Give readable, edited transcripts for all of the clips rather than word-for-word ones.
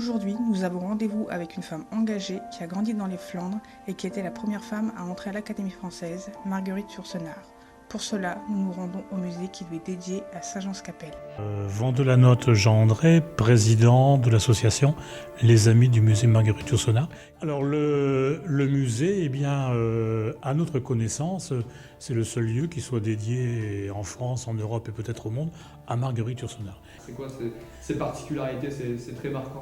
Aujourd'hui, nous avons rendez-vous avec une femme engagée qui a grandi dans les Flandres et qui était la première femme à entrer à l'Académie française, Marguerite Yourcenar. Pour cela, nous nous rendons au musée qui lui est dédié à Saint-Jean-Scapelle. Vandelanotte Jean-André, président de l'association Les Amis du musée Marguerite Yourcenar. Alors le musée, à notre connaissance, c'est le seul lieu qui soit dédié en France, en Europe et peut-être au monde à Marguerite Yourcenar. C'est quoi ces particularités, c'est très marquant?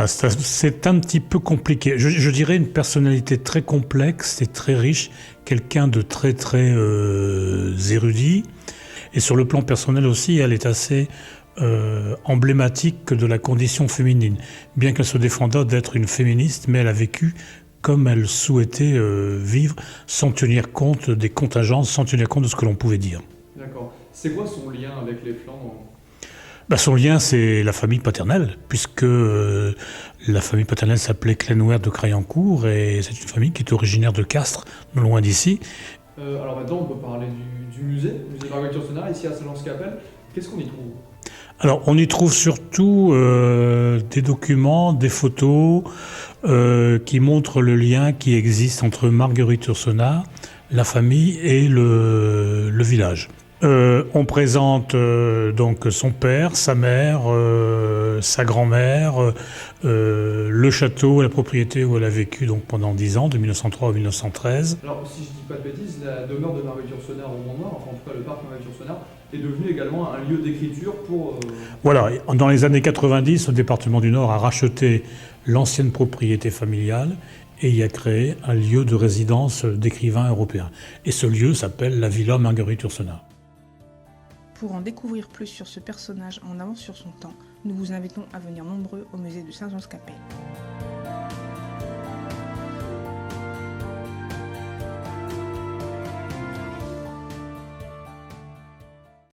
C'est un petit peu compliqué. Je dirais une personnalité très complexe et très riche, quelqu'un de très érudit. Et sur le plan personnel aussi, elle est assez emblématique de la condition féminine. Bien qu'elle se défendât d'être une féministe, mais elle a vécu comme elle souhaitait vivre, sans tenir compte des contingences, sans tenir compte de ce que l'on pouvait dire. D'accord. C'est quoi son lien avec les Flandres? Son lien, c'est la famille paternelle, puisque la famille paternelle s'appelait Clenouer de Crayancourt, et c'est une famille qui est originaire de Castres, non loin d'ici. Alors maintenant, on peut parler du musée Marguerite Yourcenar, ici à Saint-Jean-Scapelle. Qu'est-ce qu'on y trouve? Alors, on y trouve surtout des documents, des photos qui montrent le lien qui existe entre Marguerite Yourcenar, la famille et le village. On présente donc son père, sa mère, sa grand-mère, le château, la propriété où elle a vécu donc pendant 10 ans, de 1903 à 1913. Alors, si je dis pas de bêtises, la demeure de Marguerite Yourcenar au Mont-Noir, enfin en tout cas le parc Marguerite Yourcenar, est devenu également un lieu d'écriture pour... Voilà, dans les années 90, le département du Nord a racheté l'ancienne propriété familiale et y a créé un lieu de résidence d'écrivains européens. Et ce lieu s'appelle la Villa Marguerite Yourcenar. Pour en découvrir plus sur ce personnage en avance sur son temps, nous vous invitons à venir nombreux au musée de Saint-Jean-Scapelle.